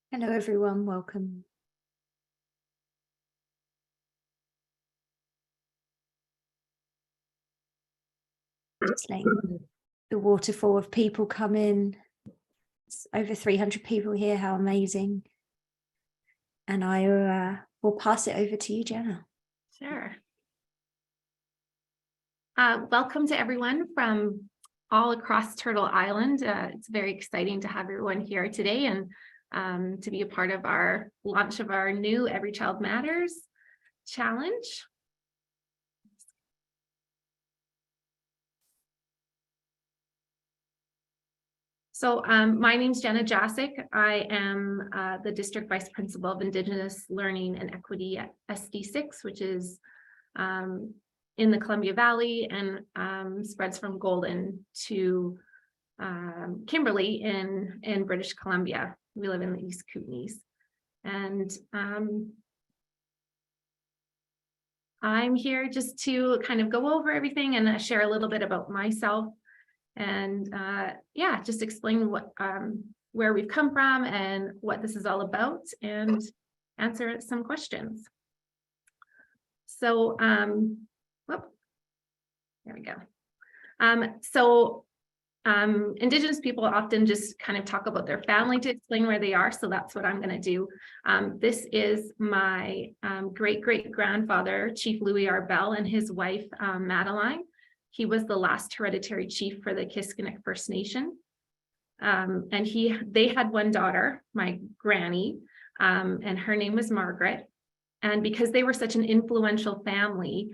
Hello everyone, welcome. Just letting the waterfall of people come in. It's over 300 people here, how amazing. And I will pass it over to you, Jenna. Sure. Welcome to everyone from all across Turtle Island. It's very exciting to have everyone here today and to be a part of our launch of our new Every Child Matters challenge. So my name's Jenna Jasic. I am the District Vice Principal of Indigenous Learning and Equity at SD6, which is in the Columbia Valley and spreads from Golden to Kimberley in British Columbia. We live in the East Kootenays. And I'm here just to kind of go over everything and share a little bit about myself and yeah, just explain what where we've come from and what this is all about and answer some questions. So there we go. Indigenous people often just kind of talk about their family to explain where they are. So that's what I'm going to do. This is my great-great-grandfather, Chief Louis R. Bell, and his wife, Madeline. He was the last hereditary chief for the Kiskinek First Nation. And they had one daughter, my granny, and her name was Margaret. And because they were such an influential family,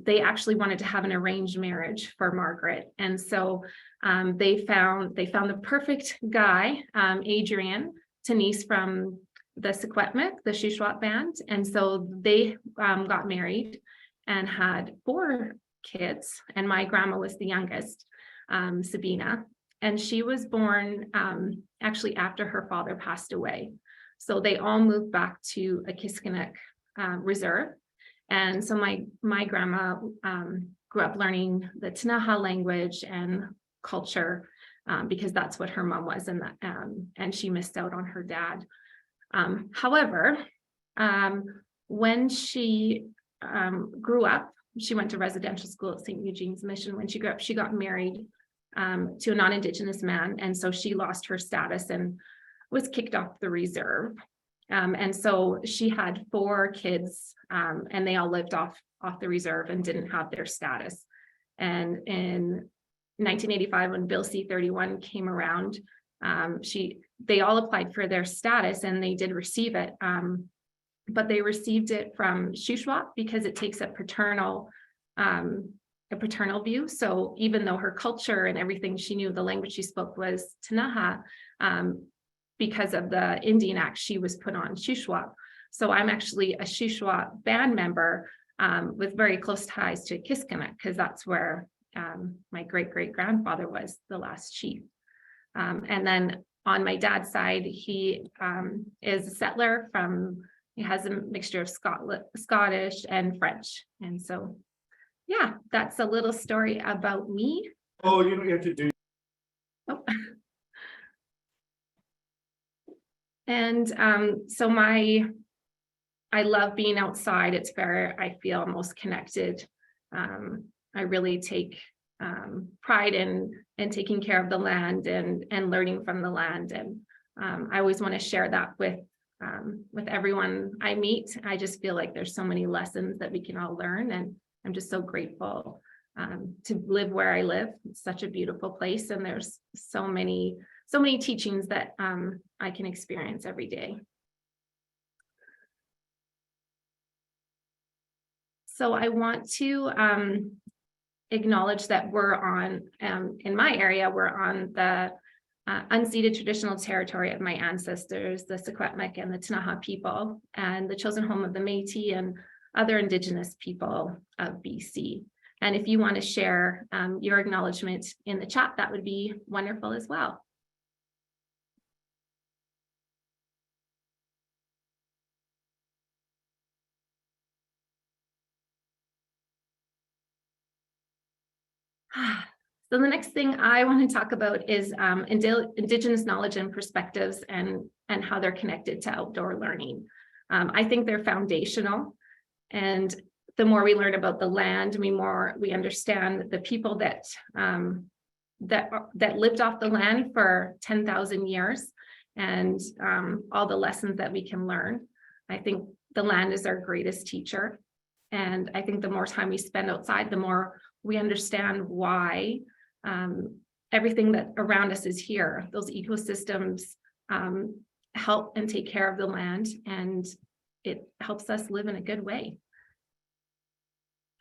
they actually wanted to have an arranged marriage for Margaret. And so they found the perfect guy, Adrian Tanise from the Secwepemc, the Shuswap band. And so they got married and had 4 kids. And my grandma was the youngest, Sabina. And she was born actually after her father passed away. So they all moved back to a Kiskinek reserve. And so my grandma grew up learning the Tanaha language and culture because that's what her mom was, and she missed out on her dad. However, when she grew up, she went to residential school at St. Eugene's Mission. When she grew up, she got married to a non-Indigenous man, and so she lost her status and was kicked off the reserve. And so she had 4 kids, and they all lived off the reserve and didn't have their status. And in 1985, when Bill C-31 came around, they all applied for their status and they did receive it. But they received it from Shuswap because it takes a paternal view. So even though her culture and everything she knew, the language she spoke was Tanaha, because of the Indian Act, she was put on Shuswap. So I'm actually a Shuswap band member with very close ties to Kiskinek, because that's where my great-great-grandfather was, the last chief. And then on my dad's side, he is a settler he has a mixture of Scottish and French. And so, yeah, that's a little story about me. Oh, you don't have to do. Oh. And so I love being outside. It's where I feel most connected. I really take pride in taking care of the land and learning from the land. And I always want to share that with everyone I meet. I just feel like there's so many lessons that we can all learn. And I'm just so grateful to live where I live. It's such a beautiful place. And there's so many teachings that I can experience every day. So I want to acknowledge that we're on, in my area, we're on the unceded traditional territory of my ancestors, the Secwepemc and the Tanaha people, and the chosen home of the Métis and other Indigenous people of BC. And if you want to share your acknowledgement in the chat, that would be wonderful as well. So the next thing I want to talk about is Indigenous knowledge and perspectives and how they're connected to outdoor learning. I think they're foundational, and the more we learn about the land, the more we understand the people that lived off the land for 10,000 years, and all the lessons that we can learn. I think the land is our greatest teacher, and I think the more time we spend outside, the more we understand why everything that around us is here. Those ecosystems help and take care of the land, and it helps us live in a good way.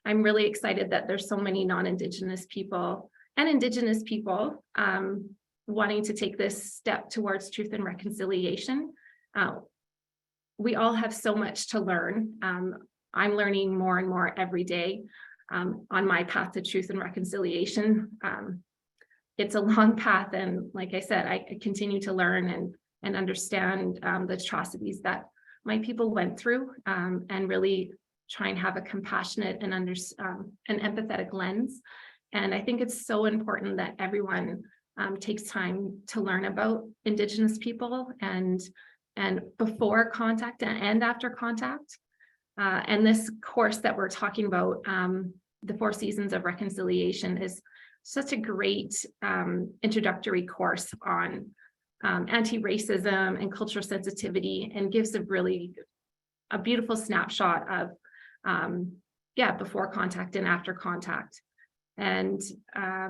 I'm really excited that there's so many non-Indigenous people and Indigenous people wanting to take this step towards truth and reconciliation. We all have so much to learn. I'm learning more and more every day on my path to truth and reconciliation. It's a long path, and like I said, I continue to learn and understand the atrocities that my people went through, and really try and have a compassionate and an empathetic lens. And I think it's so important that everyone takes time to learn about Indigenous people and before contact and after contact. And this course that we're talking about, the 4 Seasons of Reconciliation, is such a great introductory course on anti-racism and cultural sensitivity, and gives a beautiful snapshot of before contact and after contact. And I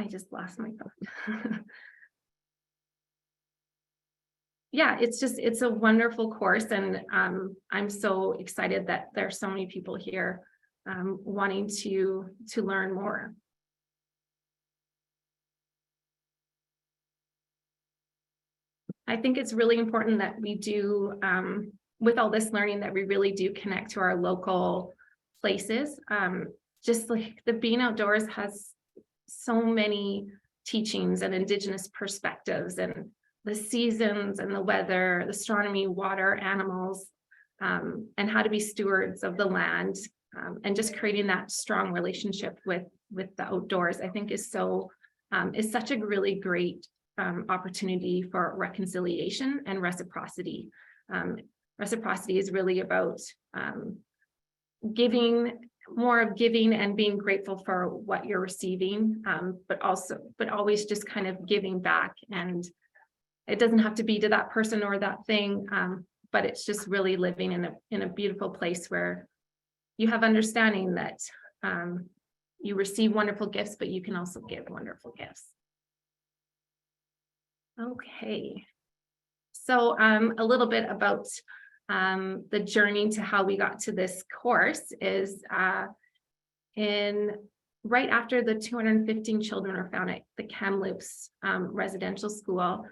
just lost my thought. Yeah, it's a wonderful course, and I'm so excited that there are so many people here wanting to learn more. I think it's really important that we do, with all this learning, that we really do connect to our local places. Just like the Being Outdoors has so many teachings and Indigenous perspectives, and the seasons and the weather, the astronomy, water, animals, and how to be stewards of the land, and just creating that strong relationship with the outdoors, I think is such a really great opportunity for reconciliation and reciprocity. Reciprocity is really about more of giving and being grateful for what you're receiving, but always just kind of giving back. And it doesn't have to be to that person or that thing, but it's just really living in a beautiful place where you have understanding that you receive wonderful gifts, but you can also give wonderful gifts. Okay, so a little bit about the journey to how we got to this course is right after the 215 children were found at the Kamloops residential school,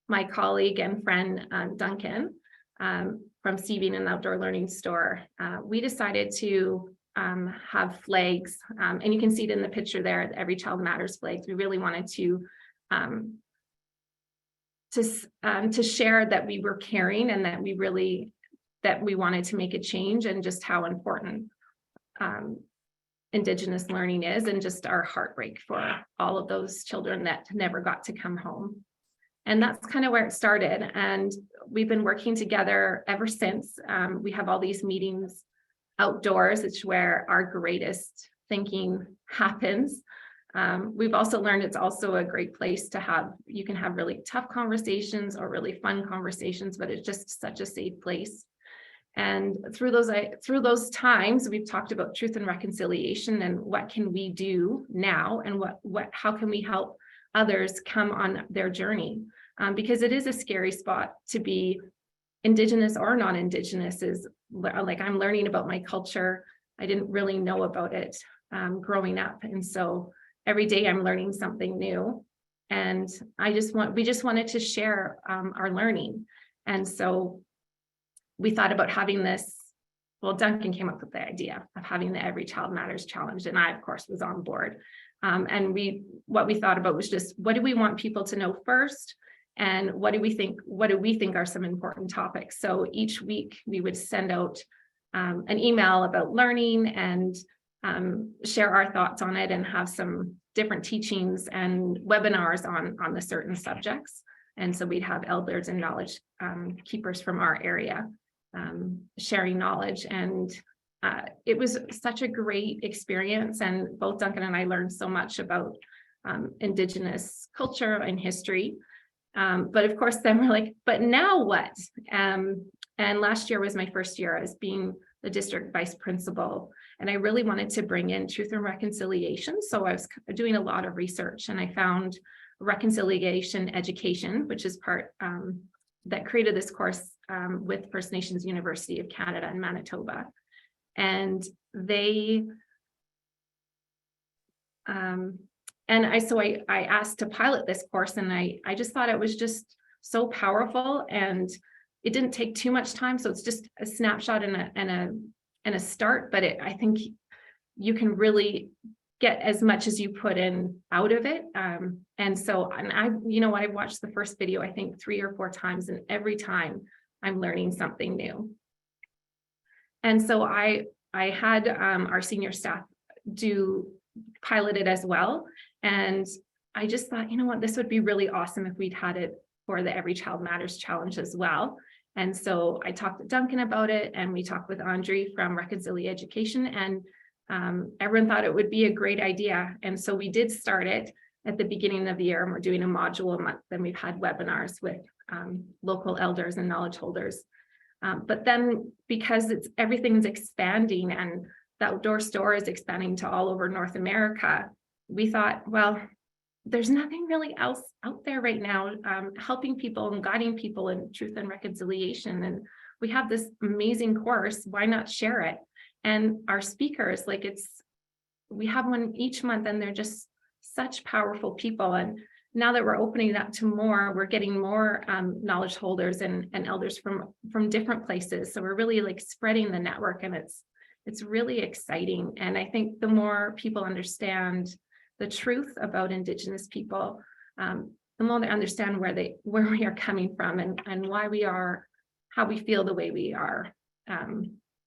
my colleague and friend Duncan from Seabean and Outdoor Learning Store, we decided to have flags, and you can see it in the picture there, the Every Child Matters flags. We really wanted to share that we were caring, and that we wanted to make a change, and just how important Indigenous learning is, and just our heartbreak for all of those children that never got to come home. And that's kind of where it started, and we've been working together ever since. We have all these meetings outdoors. It's where our greatest thinking happens. We've also learned it's also a great place to have, you can have really tough conversations or really fun conversations, but it's just such a safe place. And through those times, we've talked about truth and reconciliation, and what can we do now, and how can we help others come on their journey, because it is a scary spot to be, Indigenous or non-Indigenous. Is like, I'm learning about my culture. I didn't really know about it growing up, and so every day I'm learning something new, and we just wanted to share our learning. And so we thought about having this. Well, Duncan came up with the idea of having the Every Child Matters challenge, and I, of course, was on board. And what we thought about was just, what do we want people to know first, and what do we think are some important topics? So each week we would send out an email about learning and share our thoughts on it and have some different teachings and webinars on the certain subjects. And so we'd have elders and knowledge keepers from our area sharing knowledge. And it was such a great experience. And both Duncan and I learned so much about Indigenous culture and history. But of course, then we're like, but now what? And last year was my first year as being the district vice principal. And I really wanted to bring in truth and reconciliation. So I was doing a lot of research, and I found reconciliation education, which is part that created this course with First Nations University of Canada in Manitoba. And they, I asked to pilot this course, and I just thought it was just so powerful, and it didn't take too much time. So it's just a snapshot and a start, but I think you can really get as much as you put in out of it. And I've watched the first video, I think 3 or 4 times, and every time I'm learning something new. And so I had our senior staff pilot it as well. And I just thought, you know what, this would be really awesome if we'd had it for the Every Child Matters Challenge as well. And so I talked to Duncan about it, and we talked with Andre from Reconciliation Education, and everyone thought it would be a great idea. And so we did start it at the beginning of the year, and we're doing a module a month. Then we've had webinars with local elders and knowledge holders. But then because everything's expanding and the outdoor store is expanding to all over North America, we thought, well, there's nothing really else out there right now helping people and guiding people in truth and reconciliation. And we have this amazing course, why not share it? And our speakers, we have one each month, and they're just such powerful people. And now that we're opening it up to more, we're getting more knowledge holders and elders from different places. So we're really spreading the network, and it's really exciting. And I think the more people understand the truth about Indigenous people, the more they understand where we are coming from, and why we are, how we feel the way we are,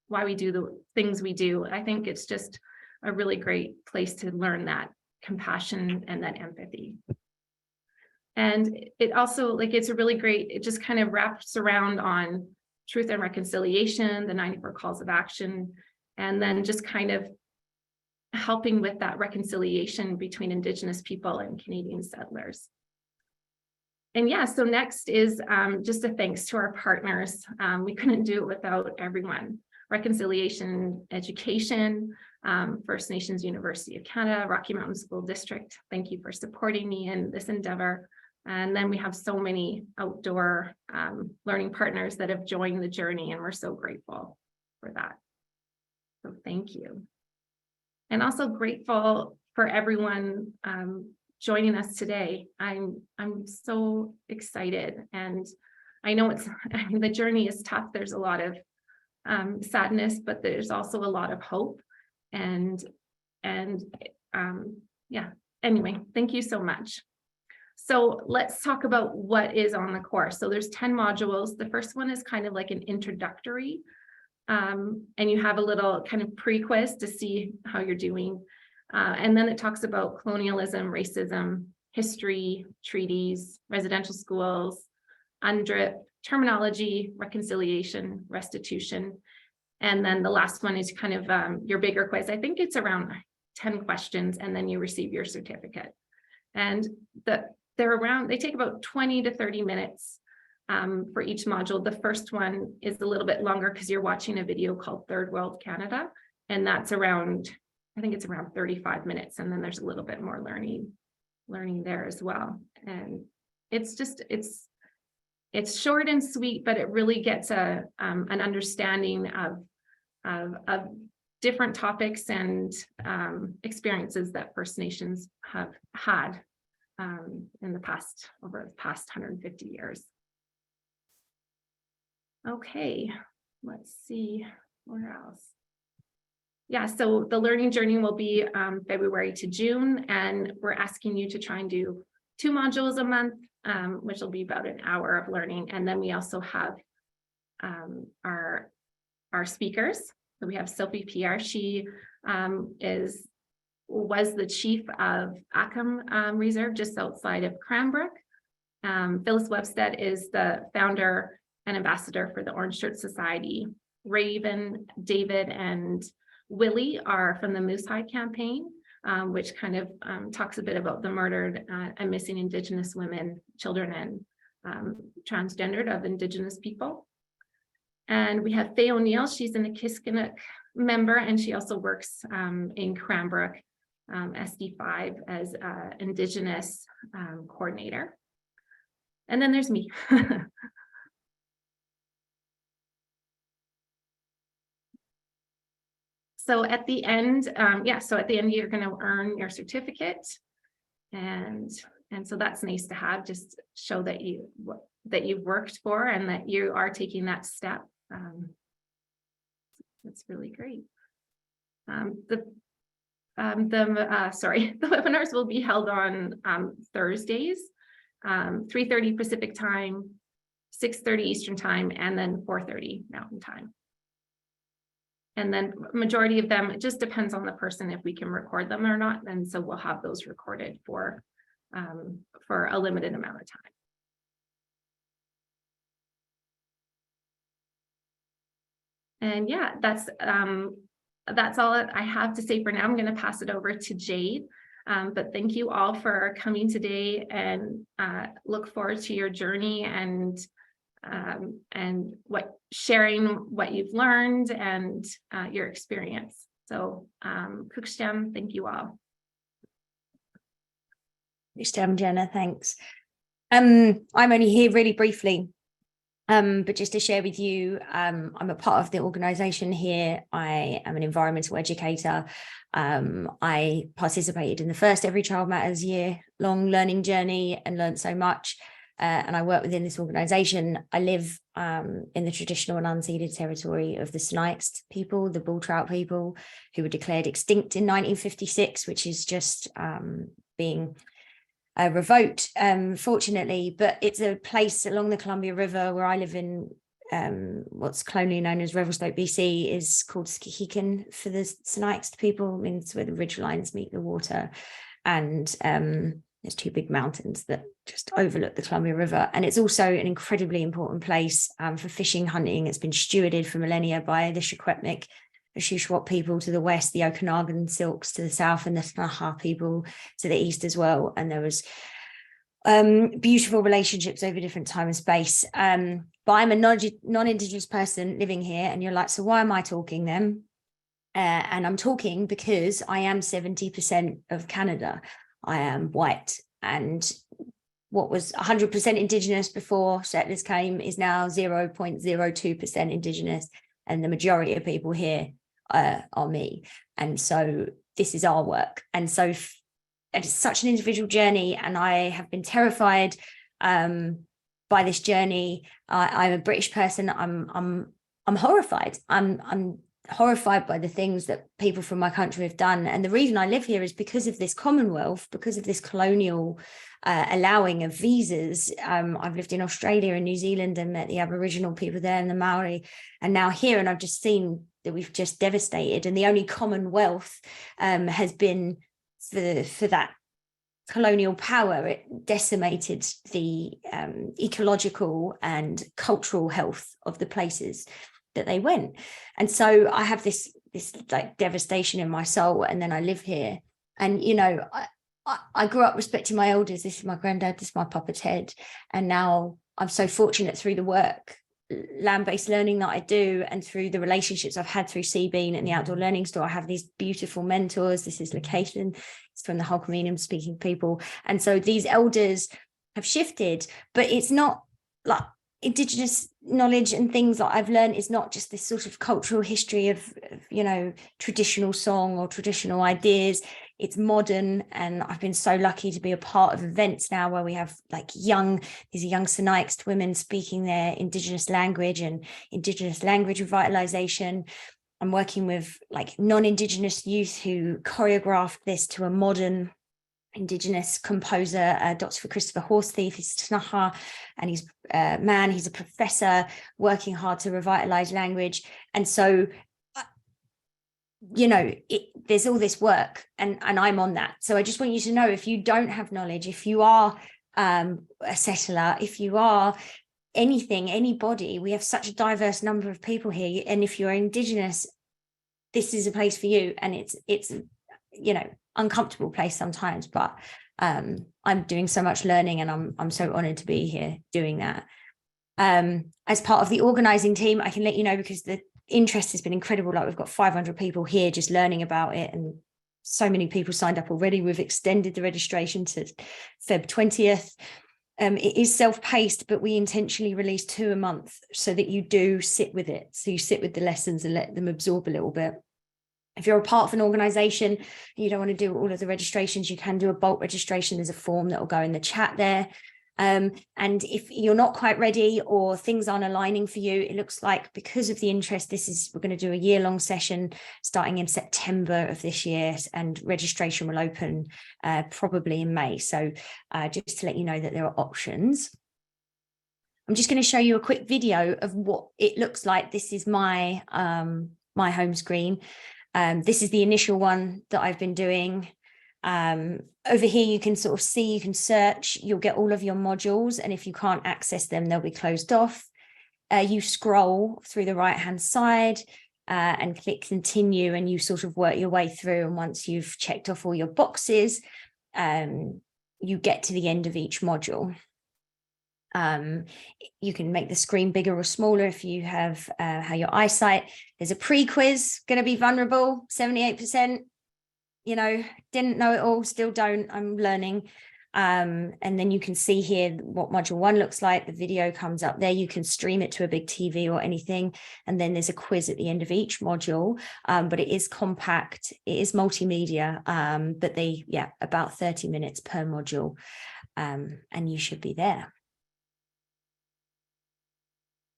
why we do the things we do. I think it's just a really great place to learn that compassion and that empathy. And it also, it's a really great, it just kind of wraps around on truth and reconciliation, the 94 calls of action, and then just kind of helping with that reconciliation between Indigenous people and Canadian settlers. And yeah, so next is just a thanks to our partners. We couldn't do it without everyone. Reconciliation Education, First Nations University of Canada, Rocky Mountain School District. Thank you for supporting me in this endeavor. And then we have so many outdoor learning partners that have joined the journey, and we're so grateful for that. So thank you. And also grateful for everyone joining us today. I'm so excited, and I know the journey is tough. There's a lot of sadness, but there's also a lot of hope. And yeah, anyway, thank you so much. So let's talk about what is on the course. So there's 10 modules. The first one is kind of like an introductory, and you have a little kind of pre-quiz to see how you're doing. And then it talks about colonialism, racism, history, treaties, residential schools, UNDRIP, terminology, reconciliation, restitution. And then the last one is kind of your bigger quiz. I think it's around 10 questions, and then you receive your certificate. And they take about 20 to 30 minutes for each module. The first one is a little bit longer because you're watching a video called Third World Canada, and that's around, I think it's around 35 minutes. And then there's a little bit more learning there as well. And it's just, it's short and sweet, but it really gets an understanding of different topics and experiences that First Nations have had in the past, over the past 150 years. Okay, let's see, where else? Yeah, so the learning journey will be February to June, and we're asking you to try and do 2 modules a month, which will be about an hour of learning. And then we also have our speakers So we have Sophie Pierre. She was the chief of Ackham Reserve just outside of Cranbrook. Phyllis Webstead is the founder and ambassador for the Orange Shirt Society. Raven, David, and Willie are from the Moose Hide campaign, which kind of talks a bit about the murdered and missing Indigenous women, children, and transgendered of Indigenous people. And we have Faye O'Neill. She's an Akiskimik member, and she also works in Cranbrook SD5 as Indigenous coordinator. And then there's me. So at the end, so at the end, you're going to earn your certificate. And so that's nice to have, just show that you've worked for and that you are taking that step. That's really great. The webinars will be held on Thursdays, 3:30 Pacific time, 6:30 Eastern time, and then 4:30 Mountain time. And then majority of them, it just depends on the person if we can record them or not. And so we'll have those recorded for a limited amount of time. And yeah, that's all I have to say for now. I'm going to pass it over to Jade. But thank you all for coming today, and look forward to your journey and sharing what you've learned and your experience. So Kukstem, thank you all. Kukstem, Jenna, thanks. I'm only here really briefly, but just to share with you, I'm a part of the organisation here. I am an environmental educator. I participated in the first Every Child Matters year-long learning journey and learned so much. And I work within this organisation. I live in the traditional and unceded territory of the Sinixt people, the bull trout people, who were declared extinct in 1956, which is just being revoked, fortunately. But it's a place along the Columbia River where I live in what's colonially known as Revelstoke, BC, is called Skihikan for the Sinixt people. It means where the ridgelines meet the water. And there's two big mountains that just overlook the Columbia River. And it's also an incredibly important place for fishing, hunting. It's been stewarded for millennia by the Secwepemc, the Shuswap people to the west, the Okanagan Silks to the south, and the Snaha people to the east as well. And there was beautiful relationships over different time and space. But I'm a non-Indigenous person living here, and you're like, so why am I talking then? And I'm talking because I am 70% of Canada. I am white, and what was 100% Indigenous before settlers came is now 0.02% Indigenous, and the majority of people here are me. And so this is our work. And so it's such an individual journey, and I have been terrified by this journey. I'm a British person. I'm horrified. I'm horrified by the things that people from my country have done. And the reason I live here is because of this Commonwealth, because of this colonial allowing of visas. I've lived in Australia and New Zealand and met the Aboriginal people there and the Maori, and now here, and I've just seen that we've just devastated. And the only Commonwealth has been for that colonial power. It decimated the ecological and cultural health of the places that they went. And so I have this like devastation in my soul, and then I live here. And you know, I grew up respecting my elders. This is my granddad, this is my Papa Ted, and now I'm so fortunate through the work, land-based learning that I do, and through the relationships I've had through Seabean and the Outdoor Learning Store. I have these beautiful mentors. This is Location, it's from the Hulkamanian speaking people. And so these elders have shifted, but it's not like Indigenous knowledge and things that I've learned is not just this sort of cultural history of, you know, traditional song or traditional ideas. It's modern, and I've been so lucky to be a part of events now where we have like these young Sinixt women speaking their Indigenous language and Indigenous language revitalization. I'm working with like non-Indigenous youth who choreographed this to a modern Indigenous composer, Dr. Christopher Horsethief. He's Snaha, and he's he's a professor working hard to revitalize language. And so there's all this work, and I'm on that. So I just want you to know, if you don't have knowledge, if you are a settler, if you are anybody, we have such a diverse number of people here. And if you're Indigenous, this is a place for you. And it's uncomfortable place sometimes, but I'm doing so much learning, and I'm so honored to be here doing that. As part of the organizing team, I can let you know, because the interest has been incredible. Like, we've got 500 people here just learning about it, and so many people signed up already. We've extended the registration to Feb 20th. It is self-paced, but we intentionally release 2 a month so that you do sit with it. So you sit with the lessons and let them absorb a little bit. If you're a part of an organization and you don't want to do all of the registrations, you can do a bulk registration. There's a form that will go in the chat there. And if you're not quite ready, or things aren't aligning for you, it looks like, because of the interest, we're going to do a year-long session starting in September of this year, and registration will open probably in May. So just to let you know that there are options. I'm just going to show you a quick video of what it looks like. This is my home screen. This is the initial one that I've been doing. Over here, you can sort of see, you can search, you'll get all of your modules, and if you can't access them, they'll be closed off. You scroll through the right hand side and click continue, and you sort of work your way through, and once you've checked off all your boxes, you get to the end of each module. You can make the screen bigger or smaller if you have how your eyesight. There's a pre-quiz, going to be vulnerable, 78%. Didn't know it all, still don't, I'm learning. And then you can see here what module 1 looks like. The video comes up there. You can stream it to a big TV or anything. And then there's a quiz at the end of each module, but it is compact. It is multimedia, but about 30 minutes per module. And you should be there.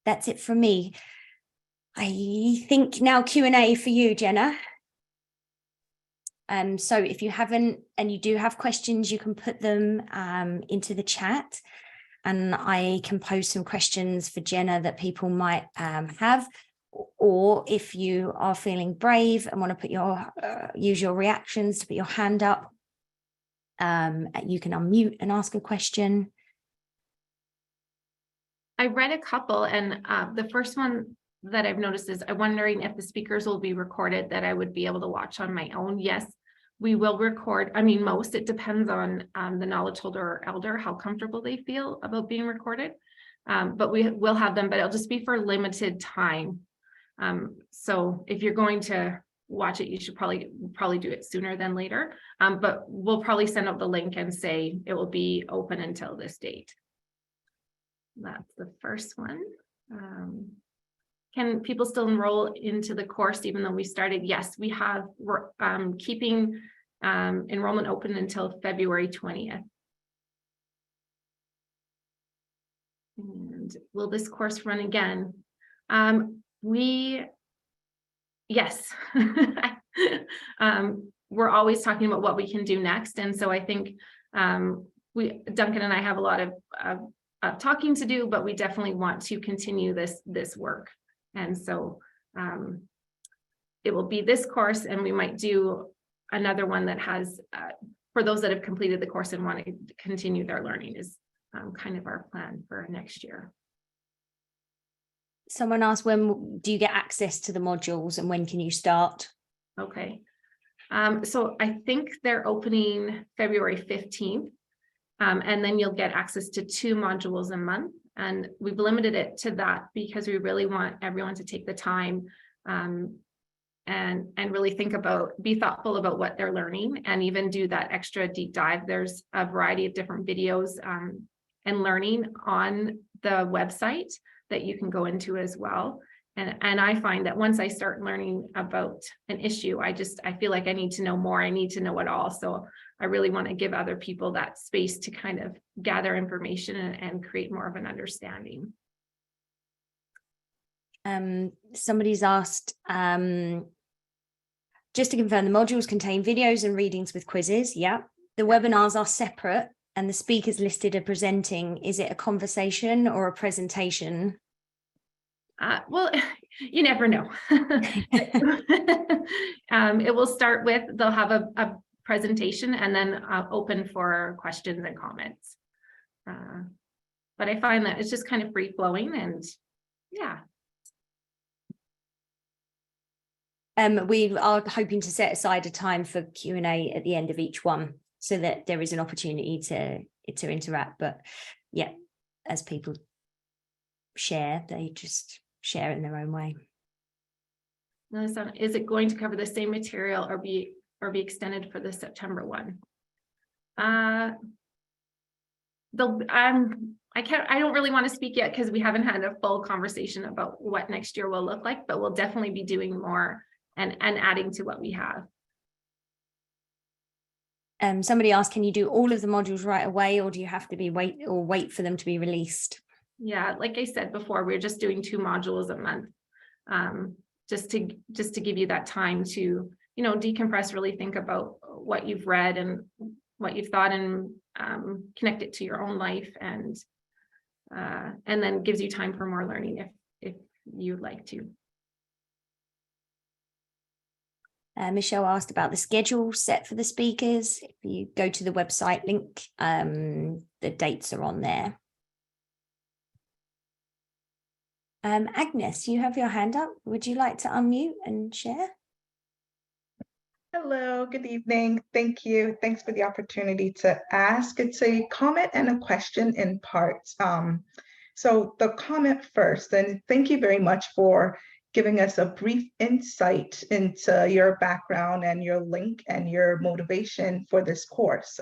That's it from me. I think now Q&A for you, Jenna. So if you haven't, and you do have questions, you can put them into the chat, and I can post some questions for Jenna that people might have. Or if you are feeling brave and want to put use your reactions to put your hand up, you can unmute and ask a question. I read a couple, and the first one that I've noticed is, I'm wondering if the speakers will be recorded that I would be able to watch on my own. Yes, we will record. I mean, it depends on the knowledge holder or elder, how comfortable they feel about being recorded. But we will have them, but it'll just be for limited time. So if you're going to watch it, you should probably do it sooner than later. But we'll probably send out the link and say it will be open until this date. That's the first one. Can people still enroll into the course even though we started? Yes, we have. We're keeping enrollment open until February 20th. And will this course run again? Yes. We're always talking about what we can do next. And so I think Duncan and I have a lot of talking to do, but we definitely want to continue this work. And so it will be this course, and we might do another one that has, for those that have completed the course and want to continue their learning, is kind of our plan for next year. Someone asked, when do you get access to the modules and when can you start? Okay. So I think they're opening February 15th. And then you'll get access to 2 modules a month. And we've limited it to that because we really want everyone to take the time and really be thoughtful about what they're learning, and even do that extra deep dive. There's a variety of different videos and learning on the website that you can go into as well. And I find that once I start learning about an issue, I feel like I need to know more. I need to know it all. So I really want to give other people that space to kind of gather information and create more of an understanding. Somebody's asked, just to confirm, the modules contain videos and readings with quizzes. Yeah. The webinars are separate, and the speakers listed are presenting. Is it a conversation or a presentation? Well, you never know. it will start with, they'll have a presentation and then open for questions and comments. But I find that it's just kind of free flowing, and yeah. We are hoping to set aside a time for Q&A at the end of each one, so that there is an opportunity to interact. But yeah, as people share, they just share in their own way. Is it going to cover the same material or be extended for the September one? I don't really want to speak yet because we haven't had a full conversation about what next year will look like, but we'll definitely be doing more and adding to what we have. Somebody asked, can you do all of the modules right away, or do you have to wait for them to be released? Yeah, like I said before, we're just doing 2 modules a month, just to give you that time to, you know, decompress, really think about what you've read and what you've thought, and connect it to your own life, and then gives you time for more learning if you'd like to. Michelle asked about the schedule set for the speakers. If you go to the website link, the dates are on there. Agnes, you have your hand up. Would you like to unmute and share? Hello, good evening. Thank you. Thanks for the opportunity to ask. It's a comment and a question in parts. So the comment first, and thank you very much for giving us a brief insight into your background and your link and your motivation for this course.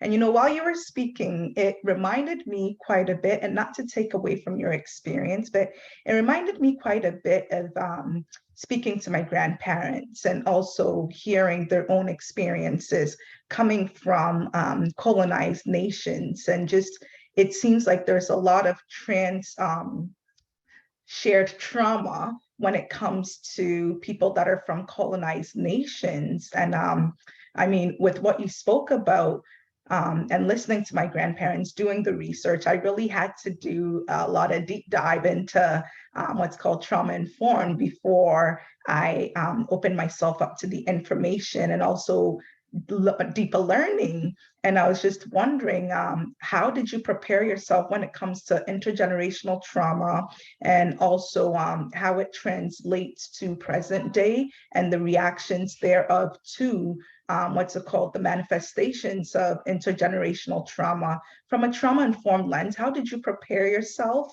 And you know, while you were speaking, it reminded me quite a bit, and not to take away from your experience, but it reminded me quite a bit of speaking to my grandparents, and also hearing their own experiences coming from colonized nations. And just, it seems like there's a lot of shared trauma when it comes to people that are from colonized nations. And I mean, with what you spoke about, and listening to my grandparents, doing the research, I really had to do a lot of deep dive into what's called trauma informed before I opened myself up to the information, and also deeper learning. And I was just wondering, how did you prepare yourself when it comes to intergenerational trauma, and also how it translates to present day and the reactions thereof to what's it called, the manifestations of intergenerational trauma from a trauma-informed lens? How did you prepare yourself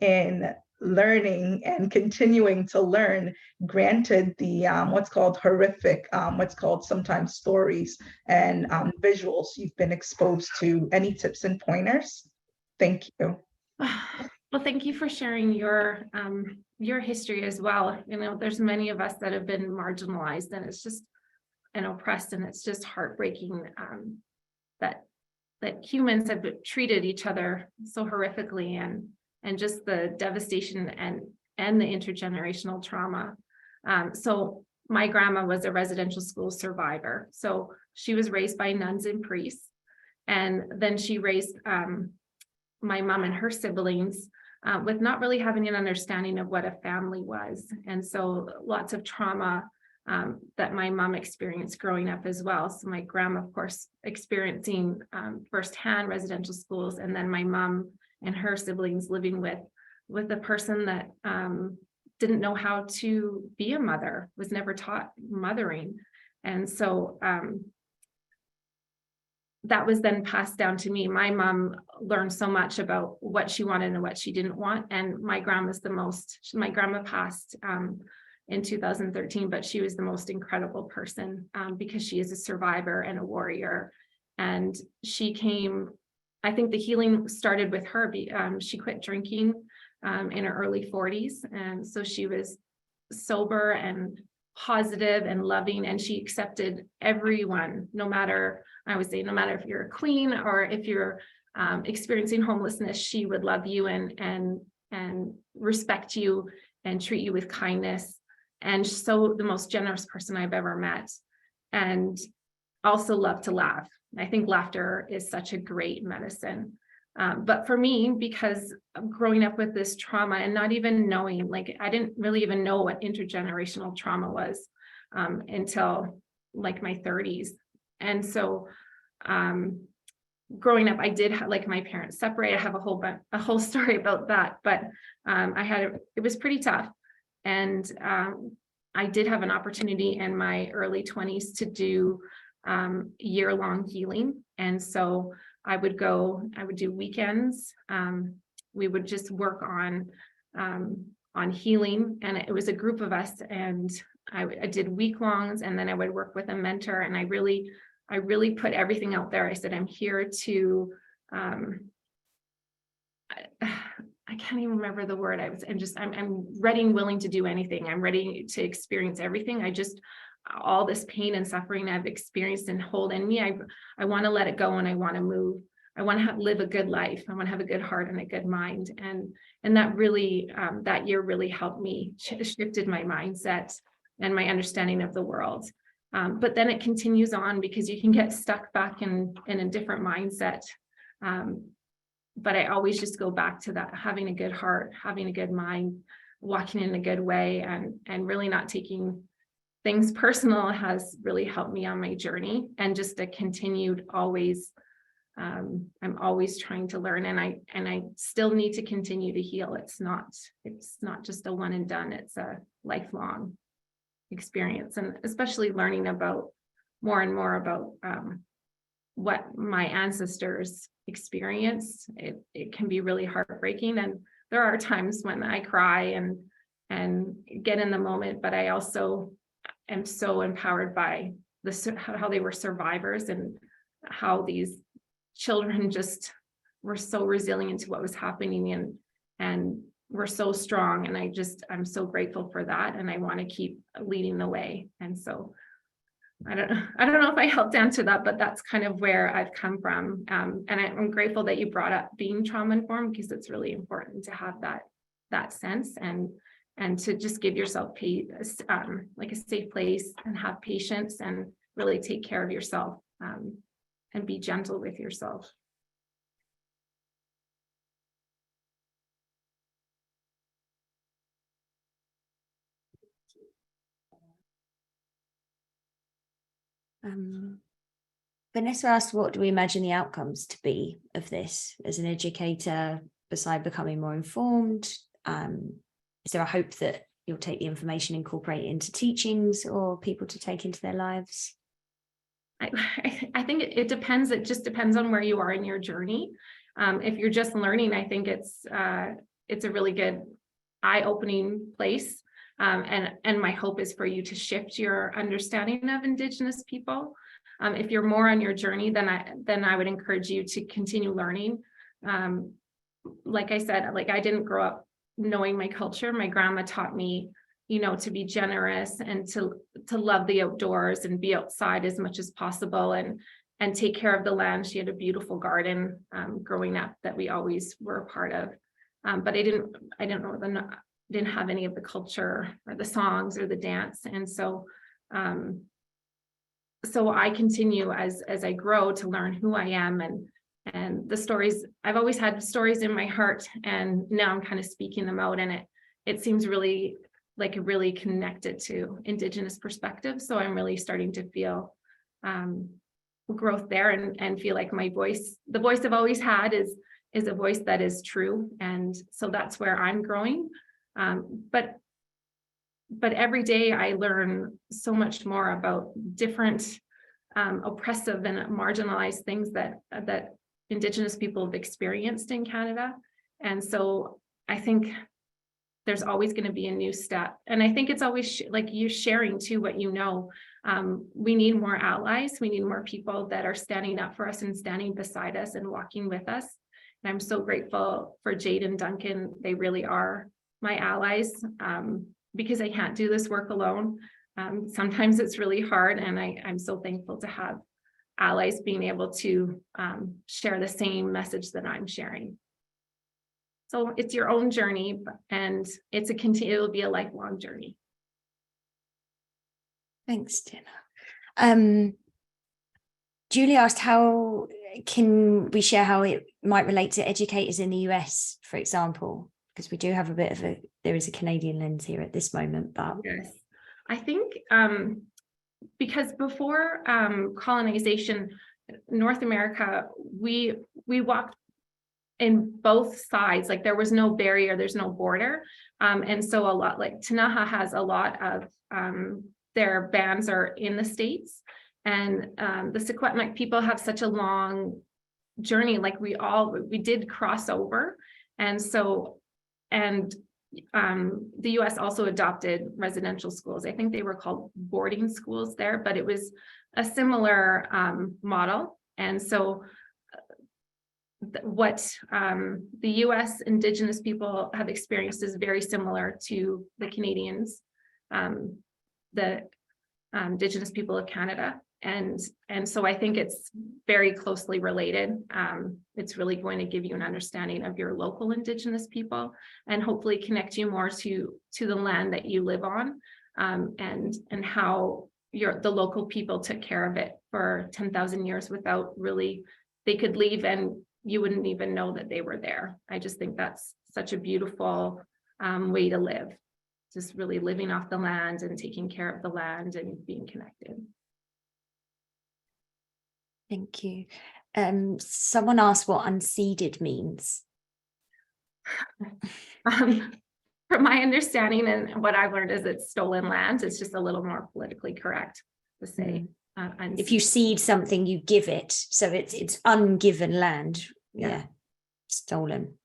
in learning and continuing to learn, granted the what's called horrific, what's called sometimes stories and visuals you've been exposed to? Any tips and pointers? Thank you. Well, thank you for sharing your history as well. You know, there's many of us that have been marginalized, and it's just, and oppressed, and it's just heartbreaking that humans have treated each other so horrifically, and just the devastation and the intergenerational trauma. So my grandma was a residential school survivor. So she was raised by nuns and priests, and then she raised my mom and her siblings with not really having an understanding of what a family was. And so lots of trauma that my mom experienced growing up as well. So my grandma, of course, experiencing firsthand residential schools, and then my mom and her siblings living with a person that didn't know how to be a mother, was never taught mothering. And so that was then passed down to me. My mom learned so much about what she wanted and what she didn't want. And my grandma's my grandma passed in 2013, but she was the most incredible person because she is a survivor and a warrior. And she came, I think the healing started with her. She quit drinking in her early 40s. And so she was sober and positive and loving, and she accepted everyone, no matter, I would say, no matter if you're a queen or if you're experiencing homelessness, she would love you and respect you and treat you with kindness. And so the most generous person I've ever met, and also loved to laugh. I think laughter is such a great medicine. But for me, because of growing up with this trauma and not even knowing, like, I didn't really even know what intergenerational trauma was. until like my 30s. And so growing up, I did have, like, my parents separated. I have a whole story about that, but it was pretty tough. And I did have an opportunity in my early 20s to do year-long healing. And so I would do weekends. We would just work on healing, and it was a group of us, and I did week-longs, and then I would work with a mentor, and I really put everything out there. I said, I'm here to, I can't even remember the word. I'm ready and willing to do anything. I'm ready to experience everything. All this pain and suffering I've experienced and hold in me, I want to let it go, and I want to move. I want to live a good life. I want to have a good heart and a good mind. And that really, that year really helped me, shifted my mindset and my understanding of the world. But then it continues on, because you can get stuck back in a different mindset. But I always just go back to that, having a good heart, having a good mind, walking in a good way, and really not taking things personal has really helped me on my journey. And just a continued always, I'm always trying to learn, and I still need to continue to heal. It's not just a one and done. It's a lifelong experience, and especially learning about more and more about what my ancestors experienced. It can be really heartbreaking, and there are times when I cry and get in the moment, but I also am so empowered by how they were survivors, and how these children just were so resilient to what was happening, and were so strong. And I'm so grateful for that, and I want to keep leading the way. And so I don't know if I helped answer that, but that's kind of where I've come from. And I'm grateful that you brought up being trauma informed, because it's really important to have that sense, and to just give yourself like a safe place, and have patience, and really take care of yourself, and be gentle with yourself. Vanessa asked, what do we imagine the outcomes to be of this as an educator, beside becoming more informed? Is there a hope that you'll take the information, incorporate it into teachings, or people to take into their lives? I think it depends. It just depends on where you are in your journey. If you're just learning, I think it's a really good eye-opening place. And my hope is for you to shift your understanding of Indigenous people. If you're more on your journey, then I would encourage you to continue learning. Like I said, like, I didn't grow up knowing my culture. My grandma taught me, to be generous, and to love the outdoors, and be outside as much as possible, and take care of the land. She had a beautiful garden growing up that we always were a part of. But I didn't have any of the culture or the songs or the dance. And so I continue as I grow to learn who I am, and the stories. I've always had stories in my heart, and now I'm kind of speaking them out, and it seems really connected to Indigenous perspective. So I'm really starting to feel growth there, and feel like my voice, the voice I've always had, is a voice that is true. And so that's where I'm growing. But every day I learn so much more about different oppressive and marginalized things that Indigenous people have experienced in Canada. And so I think there's always going to be a new step. And I think it's always like you sharing too what you know. We need more allies. We need more people that are standing up for us, and standing beside us, and walking with us. And I'm so grateful for Jade and Duncan. They really are my allies, because I can't do this work alone. Sometimes it's really hard, and I'm so thankful to have allies being able to share the same message that I'm sharing. So it's your own journey, and it'll be a lifelong journey. Thanks, Tina. Julie asked, how can we share how it might relate to educators in the US, for example? Because we do have there is a Canadian lens here at this moment, but Yes. I think because before colonization, North America, we walked in both sides, like there was no barrier, there's no border. And so a lot, like Tanaha has a lot of their bands are in the States, and the Secwepemc people have such a long journey, like we did cross over. And so, and the US also adopted residential schools. I think they were called boarding schools there, but it was a similar model. And so what the US Indigenous people have experienced is very similar to the Canadians, the Indigenous people of Canada. And so I think it's very closely related. It's really going to give you an understanding of your local Indigenous people and hopefully connect you more to the land that you live on, and how the local people took care of it for 10,000 years without really, they could leave and you wouldn't even know that they were there. I just think that's such a beautiful way to live, just really living off the land and taking care of the land and being connected. Thank you. Someone asked what unceded means. From my understanding and what I've learned is it's stolen land. It's just a little more politically correct to say. If you cede something, you give it. So it's ungiven land. Yeah. Stolen.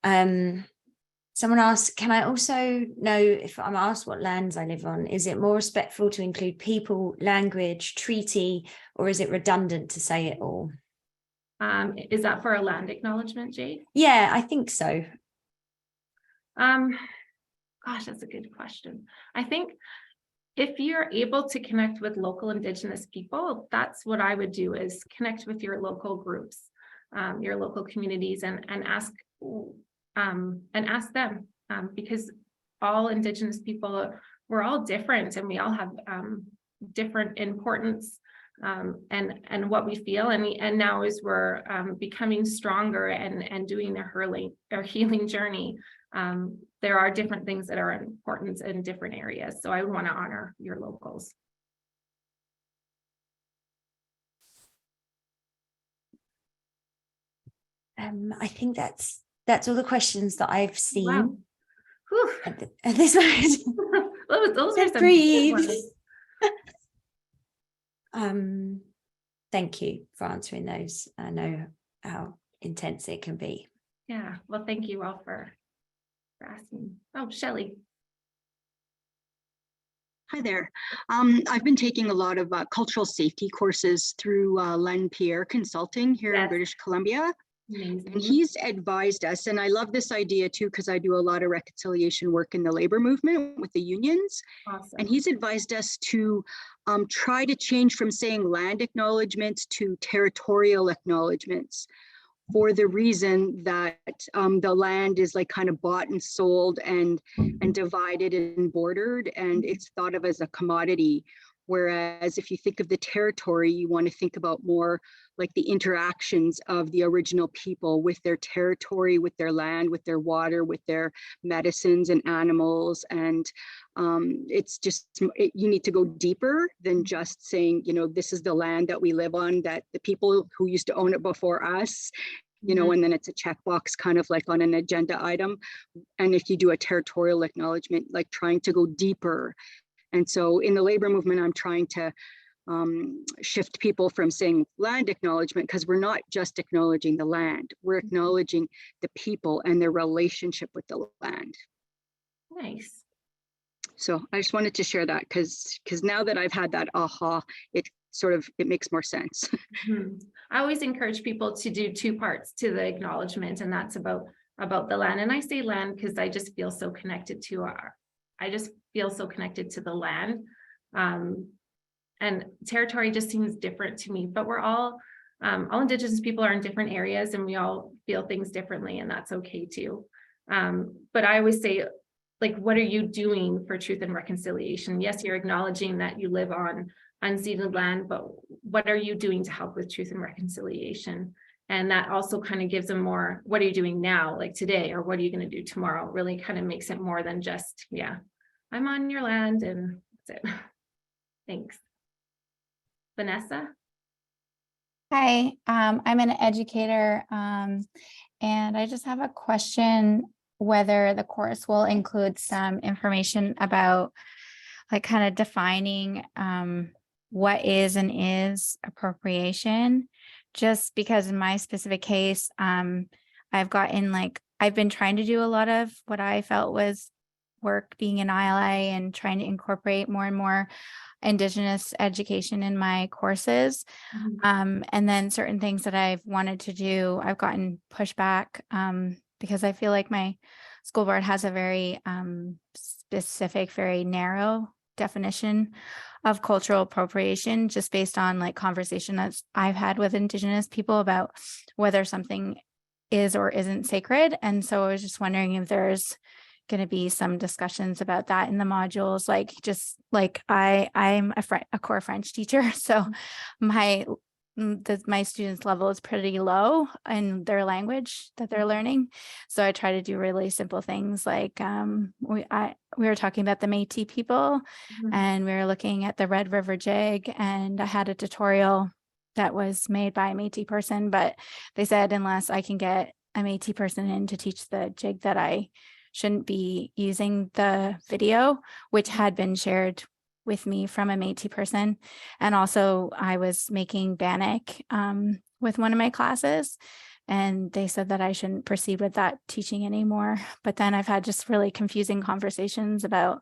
Someone asked, can I also know if I'm asked what lands I live on, is it more respectful to include people, language, treaty, or is it redundant to say it all? Is that for a land acknowledgement, Jade? Yeah, I think so. Gosh, that's a good question. I think if you're able to connect with local Indigenous people, that's what I would do, is connect with your local groups, your local communities, and ask them, because all Indigenous people, we're all different and we all have different importance and what we feel. And now as we're becoming stronger and doing our healing journey, there are different things that are important in different areas. So I would want to honor your locals. I think that's all the questions that I've seen. Wow. At this moment. those are some Breathe. good ones. Thank you for answering those. I know how intense it can be. Yeah, well, thank you all for asking. Oh, Shelley. Hi there. I've been taking a lot of cultural safety courses through Len Pierre Consulting here in British Columbia. Amazing. And he's advised us, and I love this idea too, because I do a lot of reconciliation work in the labor movement with the unions. Awesome. And he's advised us to try to change from saying land acknowledgements to territorial acknowledgements, for the reason that the land is like kind of bought and sold and divided and bordered, and it's thought of as a commodity. Whereas if you think of the territory, you want to think about more like the interactions of the original people with their territory, with their land, with their water, with their medicines and animals. And it's just, you need to go deeper than just saying, you know, this is the land that we live on, that the people who used to own it before us, you know, and then it's a checkbox kind of like on an agenda item. And if you do a territorial acknowledgement, like trying to go deeper. And so in the labor movement, I'm trying to shift people from saying land acknowledgement, because we're not just acknowledging the land, we're acknowledging the people and their relationship with the land. Nice. So I just wanted to share that because now that I've had that aha, it makes more sense. I always encourage people to do two parts to the acknowledgement, and that's about the land. And I say land because I just feel so connected to the land. And territory just seems different to me, but we're all Indigenous people are in different areas and we all feel things differently, and that's okay too. But I always say, like, what are you doing for truth and reconciliation? Yes, you're acknowledging that you live on unceded land, but what are you doing to help with truth and reconciliation? And that also kind of gives them more, what are you doing now, like today, or what are you going to do tomorrow? Really kind of makes it more than just, I'm on your land, and that's it. Thanks. Vanessa? Hi, I'm an educator, and I just have a question whether the course will include some information about like kind of defining what is and is appropriation. Just because in my specific case, I've been trying to do a lot of what I felt was work being an ILA and trying to incorporate more and more Indigenous education in my courses. And then certain things that I've wanted to do, I've gotten pushback because I feel like my school board has a very specific, very narrow definition of cultural appropriation, just based on like conversation that I've had with Indigenous people about whether something is or isn't sacred. And so I was just wondering if there's going to be some discussions about that in the modules, like just like I'm a core French teacher, so my students' level is pretty low in their language that they're learning. So I try to do really simple things like we were talking about the Métis people, and we were looking at the Red River jig, and I had a tutorial that was made by a Métis person, but they said unless I can get a Métis person in to teach the jig that I shouldn't be using the video, which had been shared with me from a Métis person. And also I was making Bannock with one of my classes, and they said that I shouldn't proceed with that teaching anymore. But then I've had just really confusing conversations about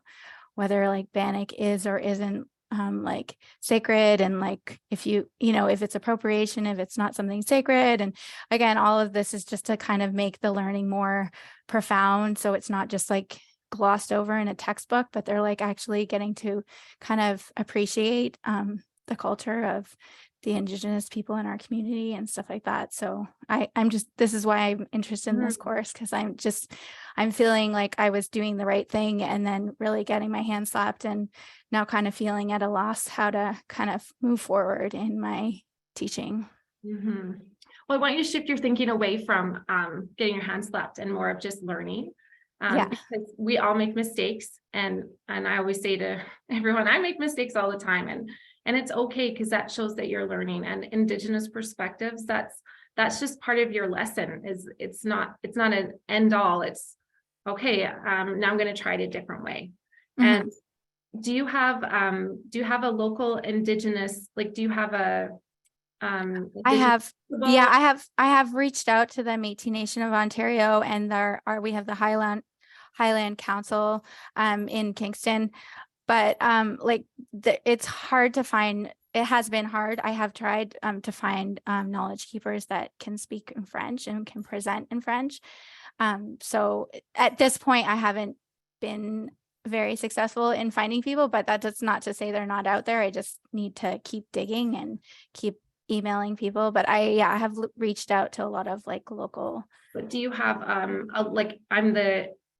whether like Bannock is or isn't like sacred, and like if if it's appropriation, if it's not something sacred. And again, all of this is just to kind of make the learning more profound, so it's not just like glossed over in a textbook, but they're like actually getting to kind of appreciate the culture of the Indigenous people in our community and stuff like that. So this is why I'm interested in this course, because I'm feeling like I was doing the right thing and then really getting my hand slapped, and now kind of feeling at a loss how to kind of move forward in my teaching. Well, I want you to shift your thinking away from getting your hand slapped and more of just learning. Because we all make mistakes, and I always say to everyone, I make mistakes all the time, and it's okay, because that shows that you're learning. And Indigenous perspectives, that's just part of your lesson. It's not an end all. It's okay. Now I'm going to try it a different way. And do you have a local Indigenous, like, do you have a I have reached out to the Métis Nation of Ontario, and we have the Highland Council in Kingston, but it's hard to find. It has been hard. I have tried to find knowledge keepers that can speak in French and can present in French. So at this point, I haven't been very successful in finding people, but that's not to say they're not out there. I just need to keep digging and keep emailing people. But I have reached out to a lot of like local. But do you have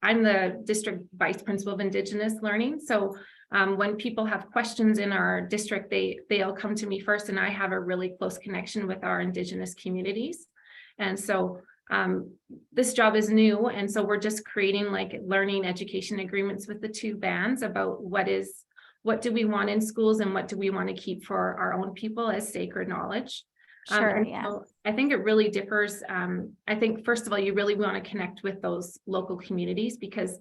I'm the district vice principal of Indigenous learning. So when people have questions in our district, they'll come to me first, and I have a really close connection with our Indigenous communities. And so this job is new, and so we're just creating like learning education agreements with the two bands about what do we want in schools and what do we want to keep for our own people as sacred knowledge. Sure, So I think it really differs. I think, first of all, you really want to connect with those local communities, because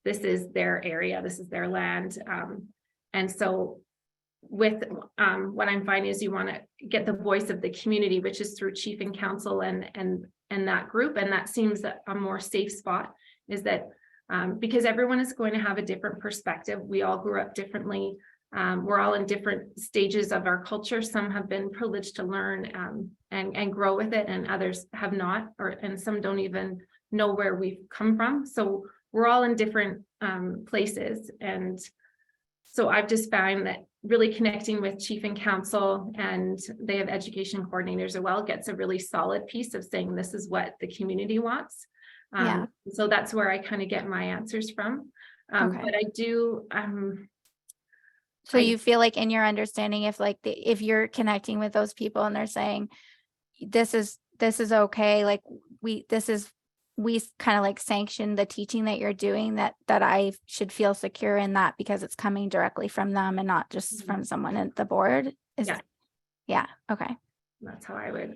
this is their area, this is their land. And so with what I'm finding is you want to get the voice of the community, which is through chief and council and that group. And that seems a more safe spot, is that because everyone is going to have a different perspective. We all grew up differently. We're all in different stages of our culture. Some have been privileged to learn and grow with it, and others have not, and some don't even know where we've come from. So we're all in different places. And so I've just found that really connecting with chief and council, and they have education coordinators as well, gets a really solid piece of saying this is what the community wants. So that's where I kind of get my answers from. But I do so you feel like in your understanding, if you're connecting with those people and they're saying this is okay, like this is we kind of like sanction the teaching that you're doing, that I should feel secure in that because it's coming directly from them and not just from someone at the board. Yeah. Okay. That's how I would,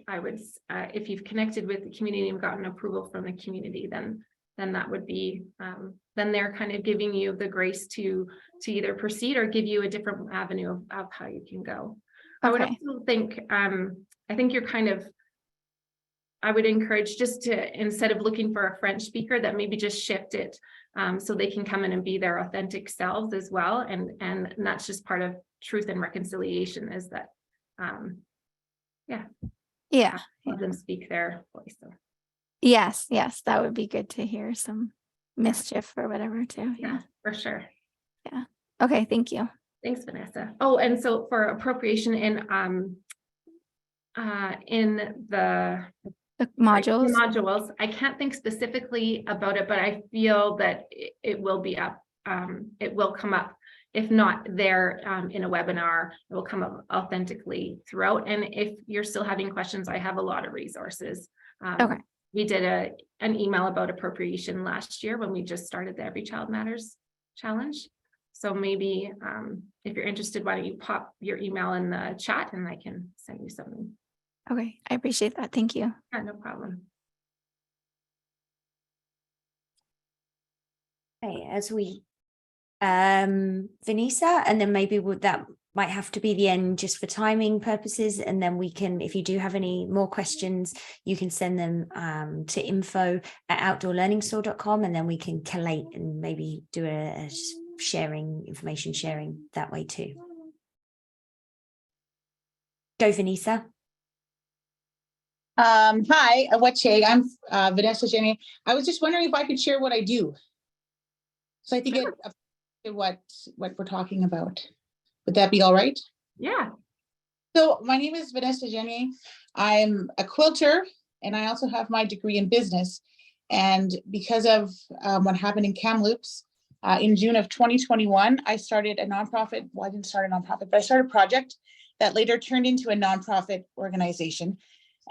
if you've connected with the community and gotten approval from the community, then that would be, then they're kind of giving you the grace to either proceed or give you a different avenue of how you can go. I would also think, I think you're kind of, I would encourage just to, instead of looking for a French speaker, that maybe just shift it so they can come in and be their authentic selves as well. And that's just part of truth and reconciliation, is that, let them speak their voice. So. Yes, that would be good to hear some mischief or whatever too. Yeah, for sure. Yeah. Okay, thank you. Thanks, Vanessa. Oh, and so for appropriation in the modules, I can't think specifically about it, but I feel that it will be up. It will come up. If not there in a webinar, it will come up authentically throughout. And if you're still having questions, I have a lot of resources. Okay. We did an email about appropriation last year when we just started the Every Child Matters Challenge. So maybe if you're interested, why don't you pop your email in the chat and I can send you something. Okay, I appreciate that. Thank you. Yeah, no problem. Okay, as we Vanessa, and then maybe that might have to be the end just for timing purposes, and then we can, if you do have any more questions, you can send them to info@outdoorlearningstore.com, and then we can collate and maybe do a information sharing that way too. Go, Vanessa. Hi, I'm Vanessa Jenny. I was just wondering if I could share what I do, so I think what we're talking about. Would that be all right? Yeah. So my name is Vanessa Jenny. I'm a quilter, and I also have my degree in business. And because of what happened in Kamloops, in June of 2021, I started a nonprofit. Well, I didn't start a nonprofit, but I started a project that later turned into a nonprofit organization.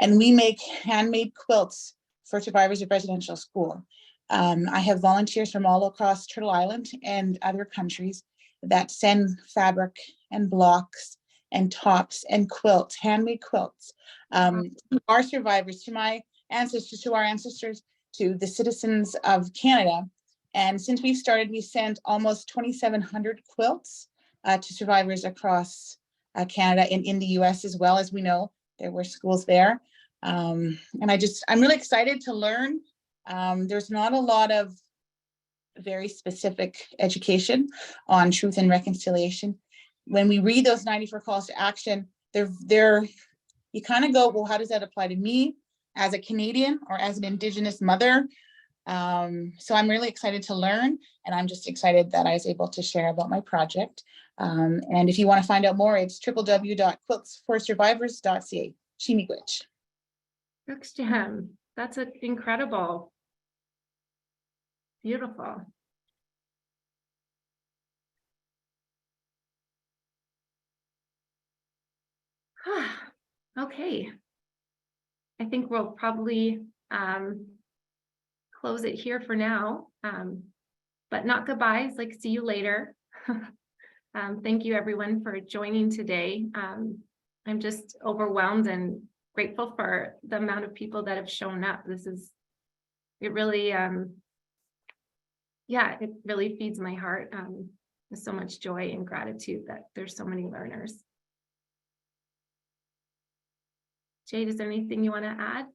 And we make handmade quilts for survivors of residential school. I have volunteers from all across Turtle Island and other countries that send fabric and blocks and tops and quilts, handmade quilts, to our survivors, to my ancestors, to our ancestors, to the citizens of Canada. And since we've started, we sent almost 2,700 quilts to survivors across Canada and in the US as well. As we know, there were schools there. And I'm really excited to learn. There's not a lot of very specific education on truth and reconciliation. When we read those 94 calls to action, you kind of go, well, how does that apply to me as a Canadian or as an Indigenous mother? So I'm really excited to learn, and I'm just excited that I was able to share about my project. And if you want to find out more, it's www.quiltsforsurvivors.ca. Chimigwich. That's incredible. Beautiful. Okay. I think we'll probably close it here for now, but not goodbyes, like see you later. Thank you everyone for joining today. I'm just overwhelmed and grateful for the amount of people that have shown up. It really, it really feeds my heart with so much joy and gratitude that there's so many learners. Jade, is there anything you want to add?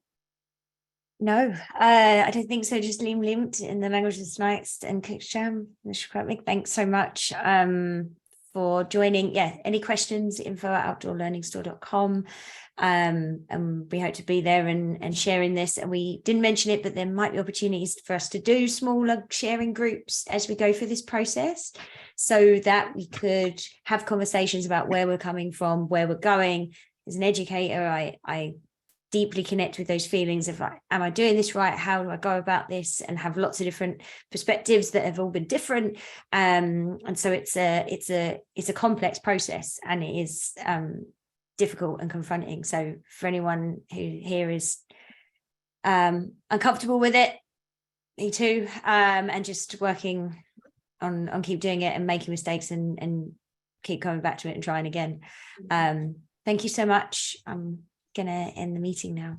No, I don't think so. Just Liam Limt in the language of snipes and Kiksham. Thanks so much for joining. Yeah, any questions, info@outdoorlearningstore.com. And we hope to be there and sharing this. And we didn't mention it, but there might be opportunities for us to do smaller sharing groups as we go through this process, so that we could have conversations about where we're coming from, where we're going. As an educator, I deeply connect with those feelings of like, am I doing this right? How do I go about this? And have lots of different perspectives that have all been different. And so it's a complex process, and it is difficult and confronting. So for anyone who here is uncomfortable with it, Me too. And just working on keep doing it and making mistakes and keep coming back to it and trying again. Thank you so much. I'm gonna end the meeting now.